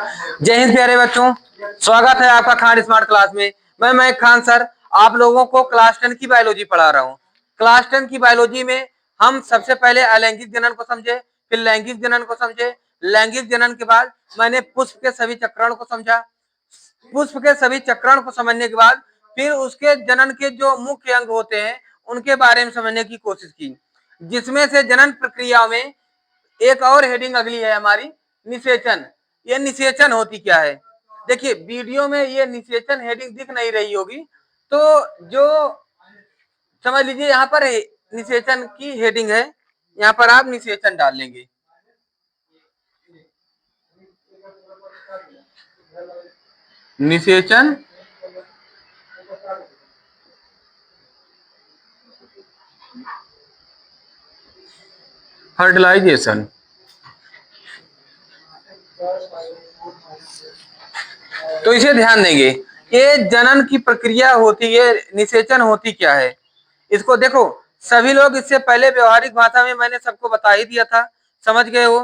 जय हिंद प्यारे बच्चों, स्वागत है आपका खान स्मार्ट क्लास में। मैं खान सर आप लोगों को क्लास 10 की बायोलॉजी पढ़ा रहा हूँ। क्लास 10 की बायोलॉजी में हम सबसे पहले अलैंगिक जनन को समझे, फिर लैंगिक जनन को समझे। लैंगिक जनन के बाद मैंने पुष्प के सभी चक्रण को समझा। पुष्प के सभी चक्रण को समझने के बाद फिर उसके जनन के जो मुख्य अंग होते हैं उनके बारे में समझने की कोशिश की, जिसमें से जनन प्रक्रिया में एक और हेडिंग अगली है हमारी निषेचन। ये निषेचन होती क्या है? देखिए वीडियो में ये निषेचन हेडिंग दिख नहीं रही होगी, तो जो समझ लीजिए यहाँ पर निषेचन की हेडिंग है, यहाँ पर आप निषेचन डाल लेंगे। निषेचन फर्टिलाइजेशन। तो इसे ध्यान देंगे, ये जनन की प्रक्रिया होती है, निषेचन होती क्या है इसको देखो। सभी लोग इससे पहले व्यवहारिक भाषा में मैंने सबको बता ही दिया था, समझ गए हो।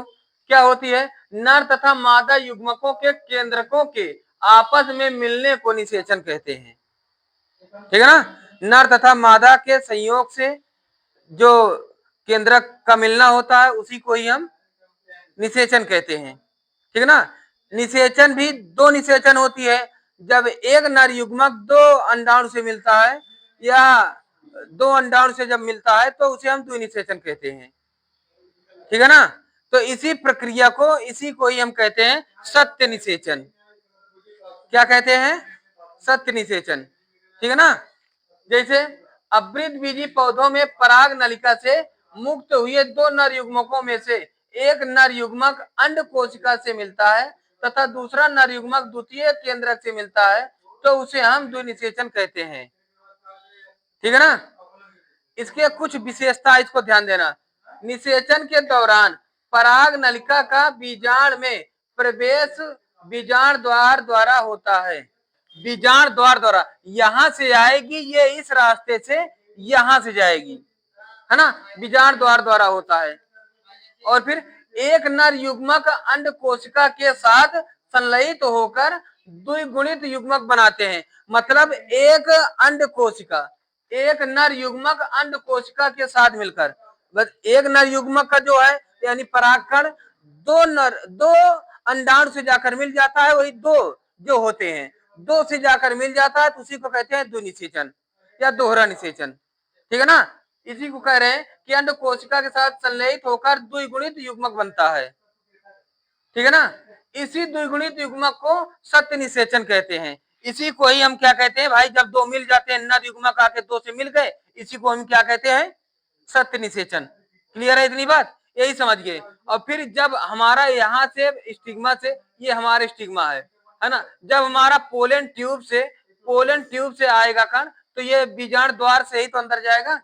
क्या होती है? नर तथा मादा युग्मकों के केंद्रकों के आपस में मिलने को निषेचन कहते हैं, ठीक है ना। नर तथा मादा के संयोग से जो केंद्रक का मिलना होता है उसी को ही हम निषेचन कहते हैं, ठीक है ना। निषेचन भी दो निषेचन होती है, जब एक नर युग्मक दो अंडाणु से मिलता है या दो अंडाणु से जब मिलता है तो उसे हम द्विनिषेचन कहते हैं, ठीक है ना। तो इसी प्रक्रिया को, इसी को ही हम कहते हैं सत्य निषेचन। क्या कहते हैं? सत्य निषेचन, ठीक है ना। जैसे अवृतबीजी पौधों में पराग नलिका से मुक्त हुए दो नर युग्मकों में से एक नर युग्मक अंड कोशिका से मिलता है तथा दूसरा नर युग्मक द्वितीय केंद्रक से मिलता है तो उसे हम द्विनिषेचन कहते हैं, ठीक है ना। इसके कुछ विशेषता, इसको ध्यान देना। निषेचन के दौरान पराग नलिका का बीजांड में प्रवेश बीजांड द्वार द्वारा होता है। बीजांड द्वार द्वारा यहां से आएगी, ये इस रास्ते से यहां से जाएगी, है ना। बीजांड द्वार द्वारा होता है। और फिर एक नर युग्मक अंड कोशिका के साथ संलयित होकर द्विगुणित युग्मक बनाते हैं। मतलब एक अंड कोशिका, एक नर युग्मक अंड कोशिका के साथ मिलकर, बस एक नर युग्मक का जो है यानी परागकण दो अंडाणु से जाकर मिल जाता है, वही दो जो होते हैं दो से जाकर मिल जाता है तो उसी को कहते हैं द्विनिषेचन या दोहरा निषेचन, ठीक है ना। इसी को कह रहे हैं कि अंड कोशिका के साथ संलयित होकर द्विगुणित युग्मक बनता है, ठीक है ना। इसी द्विगुणित युग्मक को सत्य निषेचन कहते हैं। इसी को ही हम क्या कहते हैं भाई, जब दो मिल जाते हैं, नर युग्मक आके दो से मिल गए, इसी को हम क्या कहते हैं? सत्य निषेचन। क्लियर है इतनी बात? यही समझ गए। और फिर जब हमारा यहाँ से स्टिग्मा से, ये हमारा स्टिग्मा है ना, जब हमारा पोलन ट्यूब से आएगा कण तो ये बीजांड द्वार से ही तो अंदर जाएगा,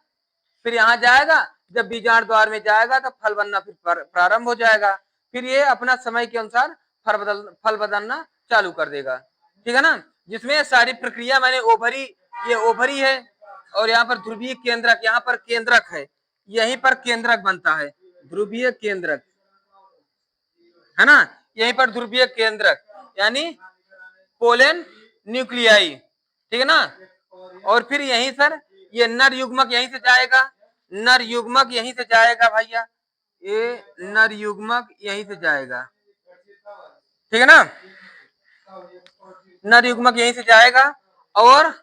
फिर यहाँ जाएगा, जब बीजांड द्वार में जाएगा तो फल बनना फिर प्रारंभ हो जाएगा, फिर ये अपना समय के अनुसार फल बदलना चालू कर देगा, ठीक है ना। जिसमें सारी प्रक्रिया मैंने ओवरी, ये ओवरी है और यहाँ पर ध्रुवीय केंद्रक, यहाँ पर केंद्रक है, यहीं पर केंद्रक बनता है, ध्रुवीय केंद्रक, है ना। यहीं पर ध्रुवीय केंद्रक यानी पोलन न्यूक्लियाई, ठीक है ना। और फिर यहीं सर ये नर युग्मक यहीं से जाएगा, नर युग्मक यहीं से जाएगा भैया, ये नर युग्मक यहीं से जाएगा, ठीक है ना। नर युग्मक यहीं से जाएगा और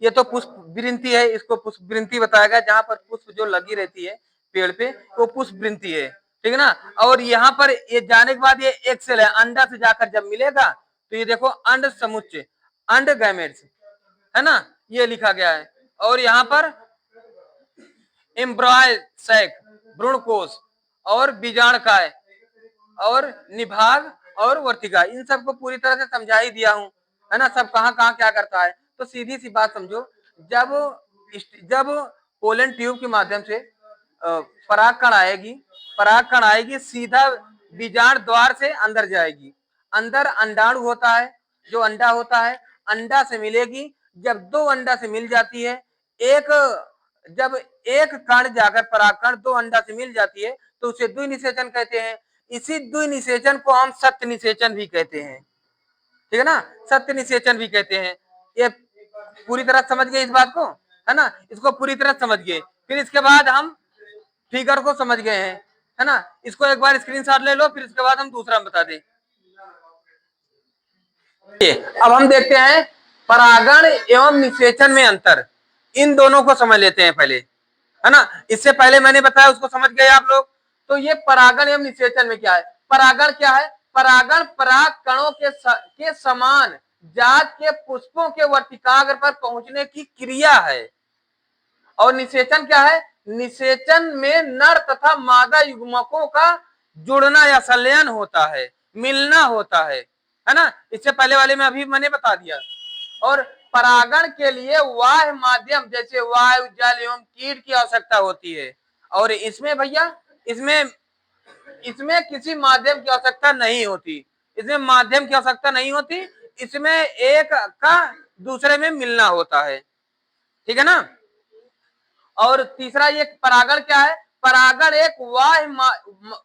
ये तो पुष्प वृंति है, इसको पुष्प वृंति बताएगा, जहां पर पुष्प जो लगी रहती है पेड़ पे वो पुष्प वृंति है, ठीक है ना। और यहाँ पर ये जाने के बाद ये एक सेल है, अंडा से जाकर जब मिलेगा तो ये देखो अंड समुच्चय, अंड गैमेट्स, है ना, ये लिखा गया है। और यहाँ पर एम्ब्रॉय सैक, भ्रूणकोश और बीजाणकाय और निभाग और वर्तिका, इन सबको पूरी तरह से समझा ही दिया हूं, है ना। सब कहाँ कहाँ क्या करता है, तो सीधी सी बात समझो, जब पोलन ट्यूब के माध्यम से परागकण आएगी सीधा बीजांड द्वार से अंदर जाएगी, अंदर अंडाणु होता है, जो अंडा होता है, अंडा से मिलेगी, जब दो अंडा से मिल जाती है, जब एक कण जाकर परागकण दो अंडा से मिल जाती है तो उसे द्विनिषेचन कहते हैं। इसी द्विनिषेचन को हम सत्य निषेचन भी कहते हैं, ठीक है ना, सत्य निषेचन भी कहते हैं। ये पूरी तरह समझ गए इस बात को, है ना, इसको पूरी तरह समझ गए। फिर इसके बाद हम फिगर को समझ गए हैं, है ना, इसको एक बार स्क्रीनशॉट ले लो, फिर इसके बाद हम दूसरा बता दें। अब हम देखते हैं परागण एवं निषेचन में अंतर, इन दोनों को समझ लेते हैं पहले, है ना। इससे पहले मैंने बताया उसको समझ गए आप लोग। तो ये परागण एवं निषेचन में क्या है, परागण क्या है, परागण पराग कणों के समान जात के पुष्पों के वर्तिकाग्र पर पहुंचने की क्रिया है। और निषेचन क्या है, निषेचन में नर तथा मादा युग्मकों का जुड़ना या संलयन होता है, मिलना होता है ना। इससे पहले वाले में अभी मैंने बता दिया। और परागण के लिए बाह्य माध्यम जैसे वायु, जल एवं कीट की आवश्यकता होती है। और इसमें भैया इसमें किसी माध्यम की आवश्यकता नहीं होती, इसमें माध्यम की आवश्यकता नहीं होती, इसमें एक का दूसरे में मिलना होता है, ठीक है ना। और तीसरा ये परागण क्या है, परागण एक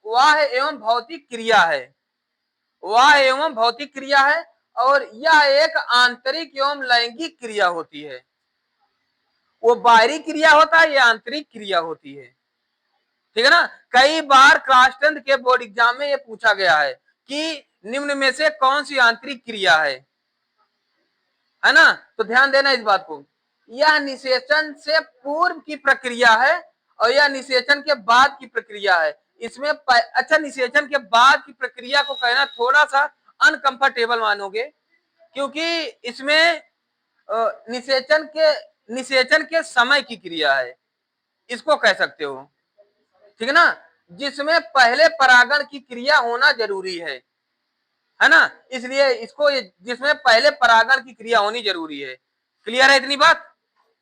वाह्य एवं भौतिक क्रिया है, वाह्य एवं भौतिक क्रिया है। और यह एक आंतरिक एवं लैंगिक क्रिया होती है। वो बाहरी क्रिया होता है, यह आंतरिक क्रिया होती है, ठीक है ना। कई बार क्लास 10 के बोर्ड एग्जाम में ये पूछा गया है कि निम्न में से कौन सी आंतरिक क्रिया है ना। तो ध्यान देना इस बात को, यह निषेचन से पूर्व की प्रक्रिया है और यह निषेचन के बाद की प्रक्रिया है। इसमें अच्छा, निषेचन के बाद की प्रक्रिया को कहना थोड़ा सा अनकंफर्टेबल मानोगे, क्योंकि इसमें निषेचन के समय की क्रिया है, इसको कह सकते हो, ठीक है ना, जिसमें पहले परागण की क्रिया होना जरूरी है ना। इसलिए इसको जिसमें पहले परागण की क्रिया होनी जरूरी है। क्लियर है इतनी बात,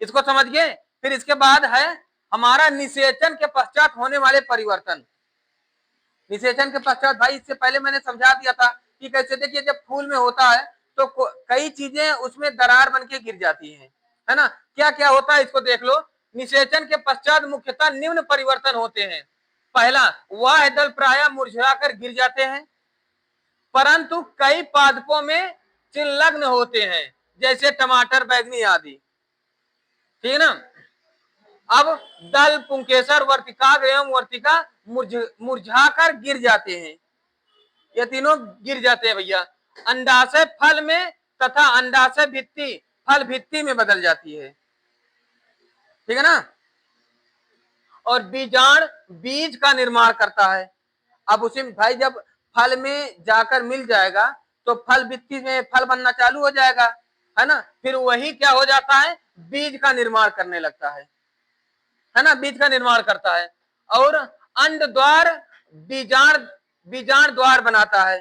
इसको समझ गए। फिर इसके बाद है हमारा निषेचन के पश्चात होने वाले परिवर्तन। निषेचन के पश्चात भाई, इससे पहले मैंने समझा दिया था कि कैसे, देखिए जब फूल में होता है तो कई चीजें उसमें दरार बन के गिर जाती है ना। क्या क्या होता है इसको देख लो। निषेचन के पश्चात मुख्यतः निम्न परिवर्तन होते हैं। पहला, वह दल प्रायः मुरझाकर गिर जाते हैं, परंतु कई पादपों में चिल्लग्न होते हैं, जैसे टमाटर, बैगनी आदि, ठीक है ना। अब दल, पुंकेसर, वर्तिकाग्र एवं वर्तिका मुरझाकर गिर जाते हैं, ये तीनों गिर जाते हैं भैया। अंडाशय फल में तथा अंडाशय भित्ति फल भित्ति में बदल जाती है, ठीक है ना। और बीजांड बीज का निर्माण करता है। अब उसी भाई जब फल में जाकर मिल जाएगा तो फल भित्ति में फल बनना चालू हो जाएगा, है ना। फिर वही क्या हो जाता है, बीज का निर्माण करने लगता है ना, बीज का निर्माण करता है। और अंड द्वार बीजांड द्वार बनाता है,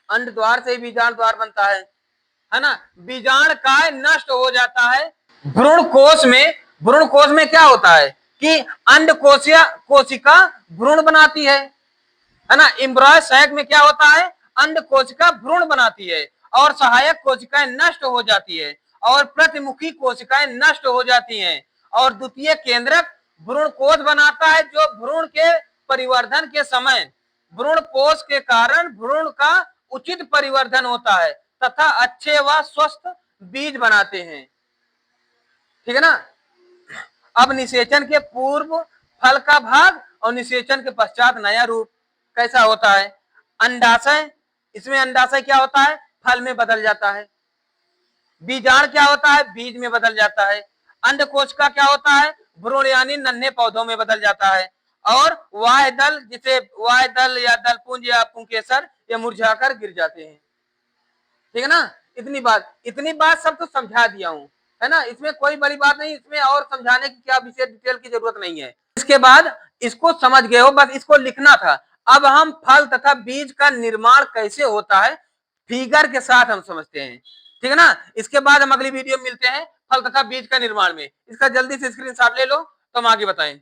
अंड द्वार से बीजांड द्वार बनता है ना। बीजांड काय नष्ट हो जाता है। भ्रूण कोश में क्या होता है कि अंड कोशिका भ्रूण बनाती है ना। एम्ब्रॉय सैक में क्या होता है, अंड कोशिका भ्रूण बनाती है और सहायक कोशिकाएं नष्ट हो जाती है और प्रतिमुखी कोशिकाएं नष्ट हो जाती हैं। और द्वितीय केंद्रक भ्रूण कोश बनाता है, जो भ्रूण के परिवर्धन के समय भ्रूण कोश के कारण भ्रूण का उचित परिवर्धन होता है तथा अच्छे व स्वस्थ बीज बनाते हैं, ठीक है ना। अब निषेचन के पूर्व फल का भाग और निषेचन के पश्चात नया रूप कैसा होता है। अंडाशय, इसमें अंडाशय क्या होता है, फल में बदल जाता है। बीजांड क्या होता है, बीज में बदल जाता है। अंडकोश का क्या होता है, भ्रूण यानी नन्हे पौधों में बदल जाता है। और वाह्य दल, जिसे वाह्य दल या दलपुंज या पुंकेसर, ये मुरझाकर गिर जाते हैं, ठीक है ना। इतनी बात सब तो समझा दिया हूं, है ना। इसमें कोई बड़ी बात नहीं, इसमें और समझाने की क्या विशेष डिटेल की जरूरत नहीं है। इसके बाद इसको समझ गए हो, बस इसको लिखना था। अब हम फल तथा बीज का निर्माण कैसे होता है फिगर के साथ हम समझते हैं, ठीक है ना। इसके बाद हम अगली वीडियो में मिलते हैं फल तथा बीज का निर्माण में। इसका जल्दी से स्क्रीनशॉट ले लो तो हम आगे बताएं।